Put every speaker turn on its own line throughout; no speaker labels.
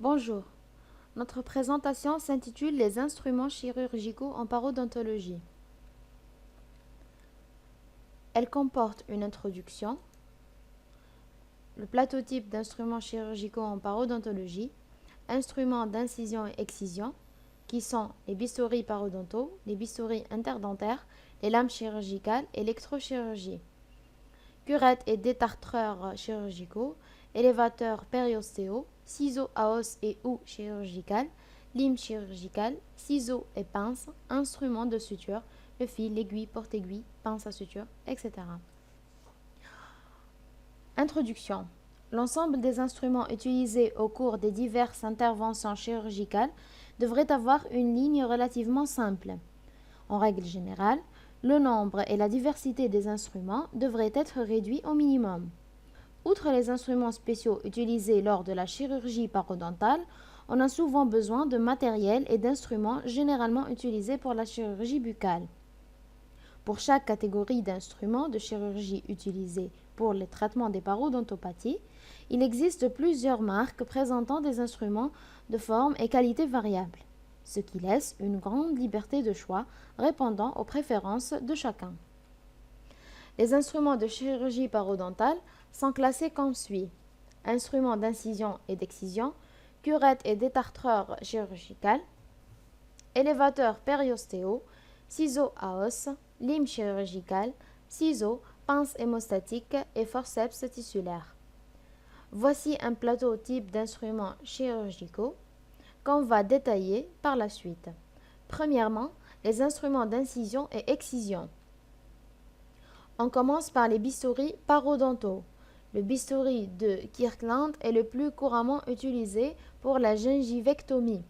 Bonjour. Notre présentation s'intitule Les instruments chirurgicaux en parodontologie. Elle comporte une introduction, le plateau type d'instruments chirurgicaux en parodontologie, instruments d'incision et excision, qui sont les bistouris parodontaux, les bistouris interdentaires, les lames chirurgicales et l'électrochirurgie, curettes et détartreurs chirurgicaux, élévateurs périostéaux, ciseaux à os et ou chirurgicales, lime chirurgicale, ciseaux et pinces, instruments de suture, le fil, l'aiguille, porte-aiguille, pince à suture, etc. Introduction. L'ensemble des instruments utilisés au cours des diverses interventions chirurgicales devrait avoir une ligne relativement simple. En règle générale, le nombre et la diversité des instruments devraient être réduits au minimum. Outre les instruments spéciaux utilisés lors de la chirurgie parodontale, on a souvent besoin de matériel et d'instruments généralement utilisés pour la chirurgie buccale. Pour chaque catégorie d'instruments de chirurgie utilisés pour le traitement des parodontopathies, il existe plusieurs marques présentant des instruments de forme et qualité variables, ce qui laisse une grande liberté de choix répondant aux préférences de chacun. Les instruments de chirurgie parodontale sont classés comme suit: instruments d'incision et d'excision, curettes et détartreurs chirurgicales, élévateurs périostéaux, ciseaux à os, lime chirurgicale, ciseaux, pinces hémostatiques et forceps tissulaires. Voici un plateau type d'instruments chirurgicaux qu'on va détailler par la suite. Premièrement, les instruments d'incision et excision. On commence par les bistouris parodontaux. Le bistouri de Kirkland est le plus couramment utilisé pour la gingivectomie.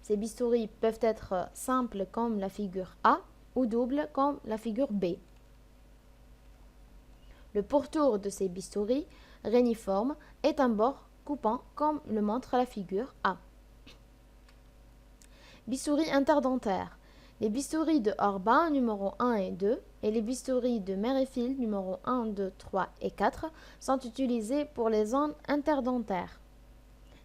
Ces bistouris peuvent être simples comme la figure A ou doubles comme la figure B. Le pourtour de ces bistouris, réniforme, est un bord coupant comme le montre la figure A. Bistouri interdentaire. Les bistouris de Orba numéro 1 et 2 et les bistouris de Merrifield numéro 1, 2, 3 et 4 sont utilisés pour les zones interdentaires.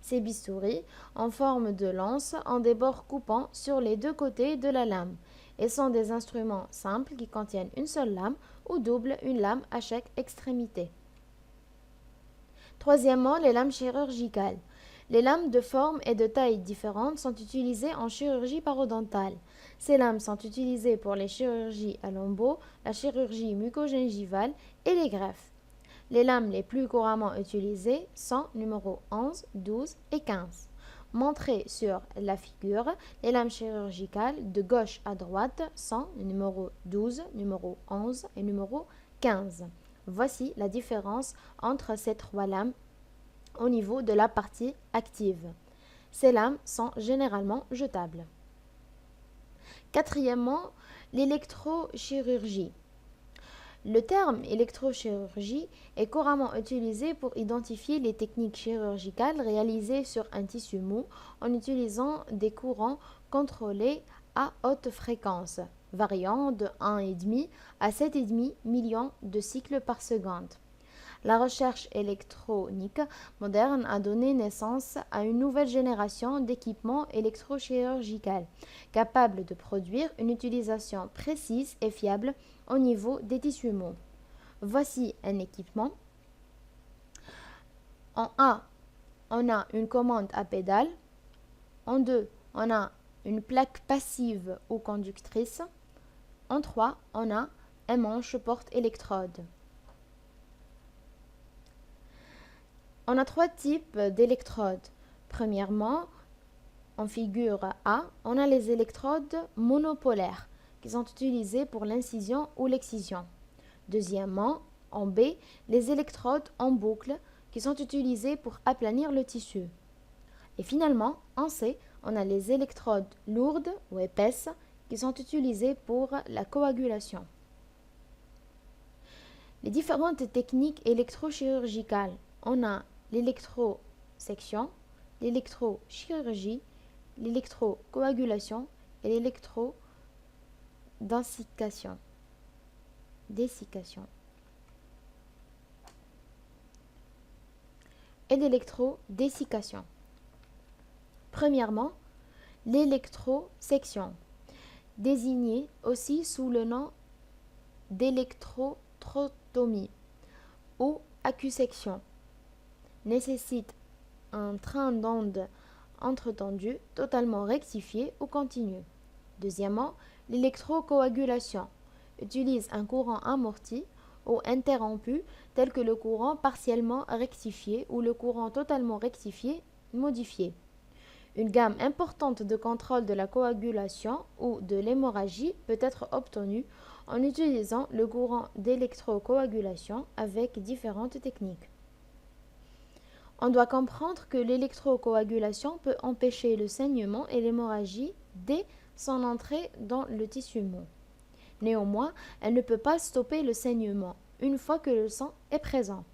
Ces bistouris, en forme de lance, ont des bords coupants sur les deux côtés de la lame et sont des instruments simples qui contiennent une seule lame ou double une lame à chaque extrémité. Troisièmement, les lames chirurgicales. Les lames de forme et de taille différentes sont utilisées en chirurgie parodontale. Ces lames sont utilisées pour les chirurgies à lambeaux, la chirurgie mucogingivale et les greffes. Les lames les plus couramment utilisées sont numéro 11, 12 et 15. Montrées sur la figure, les lames chirurgicales de gauche à droite sont numéro 12, numéro 11 et numéro 15. Voici la différence entre ces trois lames au niveau de la partie active. Ces lames sont généralement jetables. Quatrièmement, l'électrochirurgie. Le terme électrochirurgie est couramment utilisé pour identifier les techniques chirurgicales réalisées sur un tissu mou en utilisant des courants contrôlés à haute fréquence, variant de 1,5 à 7,5 millions de cycles par seconde. La recherche électronique moderne a donné naissance à une nouvelle génération d'équipements électrochirurgicaux capables de produire une utilisation précise et fiable au niveau des tissus mous. Voici un équipement. En A, on a une commande à pédale. En 2, on a une plaque passive ou conductrice. En 3, on a un manche porte-électrode. On a trois types d'électrodes. Premièrement, en figure A, on a les électrodes monopolaires qui sont utilisées pour l'incision ou l'excision. Deuxièmement, en B, les électrodes en boucle qui sont utilisées pour aplanir le tissu. Et finalement, en C, on a les électrodes lourdes ou épaisses qui sont utilisées pour la coagulation. Les différentes techniques électrochirurgicales, on a l'électrosection, l'électrochirurgie, l'électrocoagulation et l'électrodessication. Et l'électrodessiccation. Premièrement, l'électrosection, désignée aussi sous le nom d'électrotrotomie ou accusection, nécessite un train d'onde entretendu totalement rectifié ou continu. Deuxièmement, l'électrocoagulation utilise un courant amorti ou interrompu tel que le courant partiellement rectifié ou le courant totalement rectifié modifié. Une gamme importante de contrôle de la coagulation ou de l'hémorragie peut être obtenue en utilisant le courant d'électrocoagulation avec différentes techniques. On doit comprendre que l'électrocoagulation peut empêcher le saignement et l'hémorragie dès son entrée dans le tissu mou. Néanmoins, elle ne peut pas stopper le saignement une fois que le sang est présent.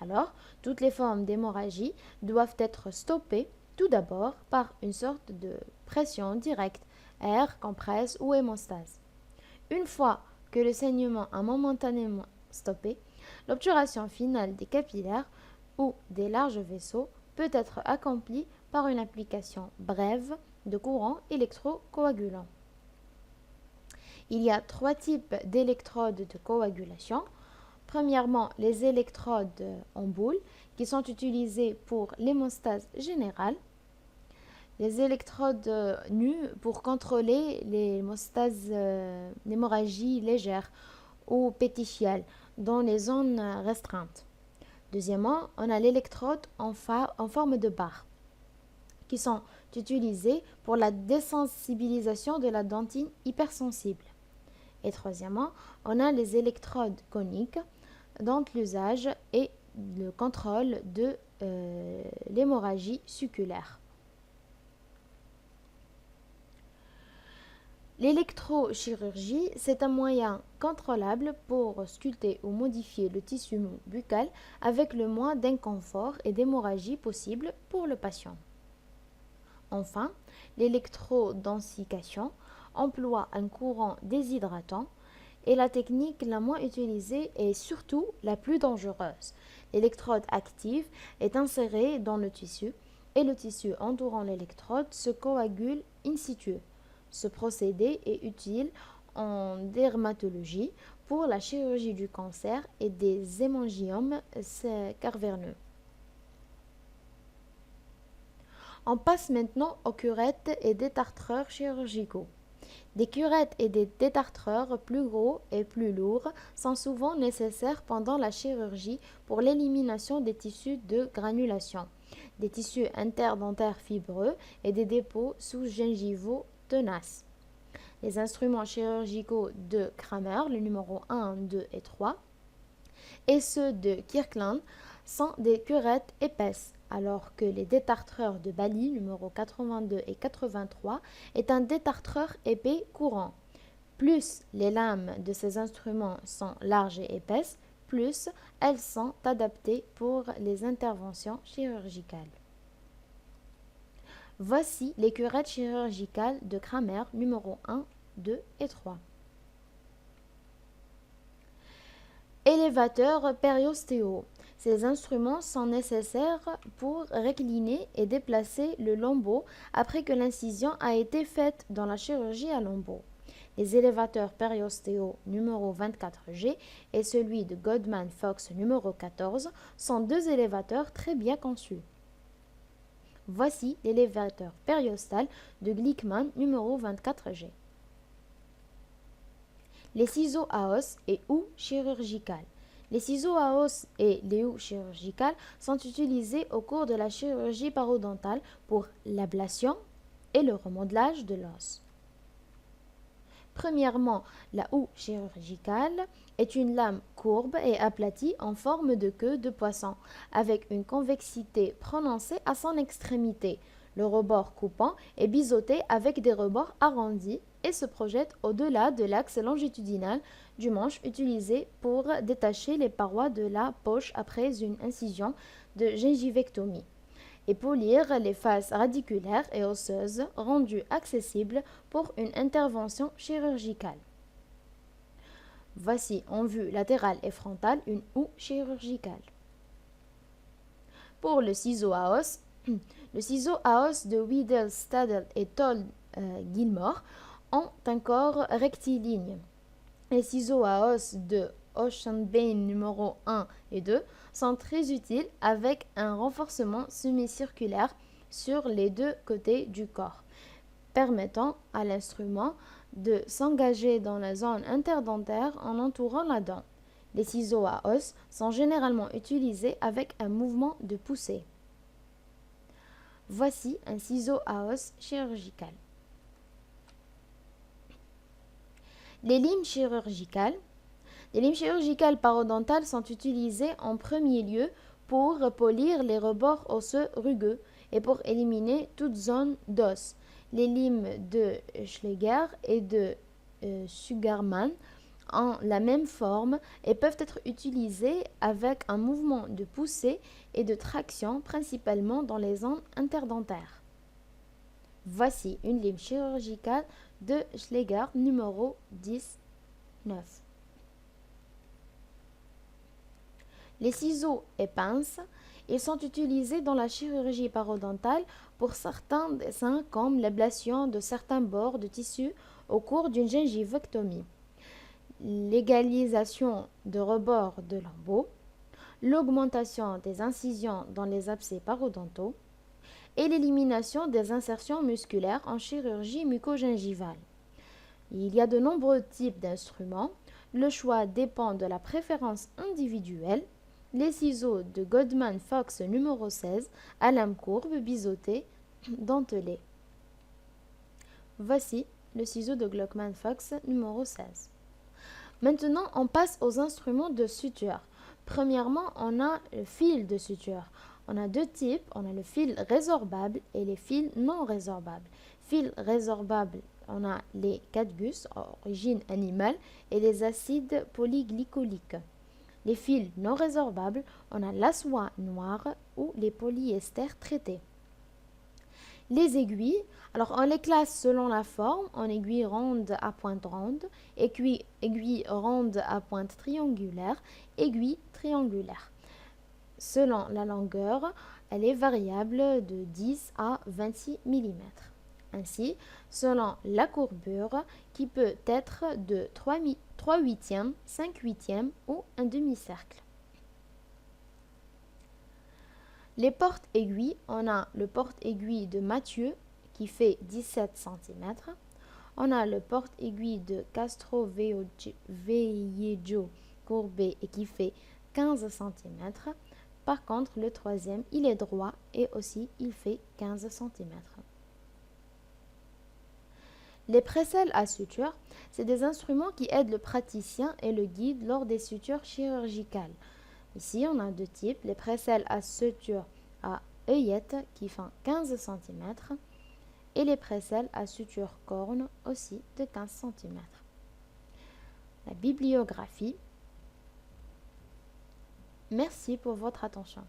Alors, toutes les formes d'hémorragie doivent être stoppées tout d'abord par une sorte de pression directe, air, compresse ou hémostase. Une fois que le saignement a momentanément stoppé, l'obturation finale des capillaires ou des larges vaisseaux peut être accomplie par une application brève de courant électrocoagulant. Il y a 3 types d'électrodes de coagulation. Premièrement, les électrodes en boule qui sont utilisées pour l'hémostase générale. Les électrodes nues pour contrôler l'hémorragie légère ou pétichiale dans les zones restreintes. Deuxièmement, on a l'électrode en forme de barre qui sont utilisées pour la désensibilisation de la dentine hypersensible. Et troisièmement, on a les électrodes coniques dont l'usage est le contrôle de l'hémorragie succulaire. L'électrochirurgie, c'est un moyen contrôlable pour sculpter ou modifier le tissu mou buccal avec le moins d'inconfort et d'hémorragie possible pour le patient. Enfin, l'électrodensification emploie un courant déshydratant et la technique la moins utilisée est surtout la plus dangereuse. L'électrode active est insérée dans le tissu et le tissu entourant l'électrode se coagule in situ. Ce procédé est utile en dermatologie pour la chirurgie du cancer et des hémangiomes caverneux. On passe maintenant aux curettes et détartreurs chirurgicaux. Des curettes et des détartreurs plus gros et plus lourds sont souvent nécessaires pendant la chirurgie pour l'élimination des tissus de granulation, des tissus interdentaires fibreux et des dépôts sous-gingivaux tenaces. Les instruments chirurgicaux de Kramer, le numéro 1, 2 et 3, et ceux de Kirkland sont des curettes épaisses, alors que les détartreurs de Bally, numéro 82 et 83, est un détartreur épais courant. Plus les lames de ces instruments sont larges et épaisses, plus elles sont adaptées pour les interventions chirurgicales. Voici les curettes chirurgicales de Kramer, numéro 1, 2 et 3. Élévateurs périostéaux. Ces instruments sont nécessaires pour recliner et déplacer le lambeau après que l'incision a été faite dans la chirurgie à lambeau. Les élévateurs périostéaux numéro 24G et celui de Goldman-Fox numéro 14 sont 2 élévateurs très bien conçus. Voici l'élévateur périostal de Glickman numéro 24G. Les ciseaux à os et houes chirurgicales. Les ciseaux à os et les houes chirurgicales sont utilisés au cours de la chirurgie parodontale pour l'ablation et le remodelage de l'os. Premièrement, la houe chirurgicale est une lame courbe et aplatie en forme de queue de poisson, avec une convexité prononcée à son extrémité. Le rebord coupant est biseauté avec des rebords arrondis et se projette au-delà de l'axe longitudinal du manche utilisé pour détacher les parois de la poche après une incision de gingivectomie et polir les faces radiculaires et osseuses rendues accessibles pour une intervention chirurgicale. Voici en vue latérale et frontale une houe chirurgicale. Pour le ciseau à os, Le ciseau à os de Weddell, Stadel et Toll Gilmore ont un corps rectiligne. Les ciseaux à os de Ocean Bay numéro 1 et 2 sont très utiles avec un renforcement semi-circulaire sur les deux côtés du corps, permettant à l'instrument de s'engager dans la zone interdentaire en entourant la dent. Les ciseaux à os sont généralement utilisés avec un mouvement de poussée. Voici un ciseau à os chirurgical. Les limes chirurgicales. Les limes chirurgicales parodontales sont utilisées en premier lieu pour polir les rebords osseux rugueux et pour éliminer toute zone d'os. Les limes de Schleger et de Sugarman ont la même forme et peuvent être utilisées avec un mouvement de poussée et de traction principalement dans les zones interdentaires. Voici une lime chirurgicale de Schleger numéro 19. Les ciseaux et pinces, ils sont utilisés dans la chirurgie parodontale pour certains dessins comme l'ablation de certains bords de tissu au cours d'une gingivectomie, l'égalisation de rebords de lambeaux, l'augmentation des incisions dans les abcès parodontaux et l'élimination des insertions musculaires en chirurgie mucogingivale. Il y a de nombreux types d'instruments. Le choix dépend de la préférence individuelle. Les ciseaux de Goldman Fox numéro 16 à lame courbe, biseauté, dentelé. Voici le ciseau de Goldman Fox numéro 16. Maintenant, on passe aux instruments de suture. Premièrement, on a le fil de suture. On a deux types, on a le fil résorbable et les fils non résorbables. Fil résorbable, on a les cadgus, origine animale, et les acides polyglycoliques. Les fils non résorbables, on a la soie noire ou les polyesters traités. Les aiguilles, alors on les classe selon la forme, en aiguille ronde à pointe ronde, aiguille ronde à pointe triangulaire, aiguille triangulaire. Selon la longueur, elle est variable de 10 à 26 mm. Ainsi, selon la courbure, qui peut être de 3 huitièmes, 5 huitièmes ou un demi-cercle. Les porte-aiguilles, on a le porte-aiguille de Mathieu qui fait 17 cm. On a le porte-aiguille de Castroveggio courbé et qui fait 15 cm. Par contre, le troisième, il est droit et aussi il fait 15 cm. Les précelles à suture, c'est des instruments qui aident le praticien et le guide lors des sutures chirurgicales. Ici, on a deux types, les précelles à suture à œillette qui font 15 cm et les précelles à suture corne aussi de 15 cm. La bibliographie. Merci pour votre attention.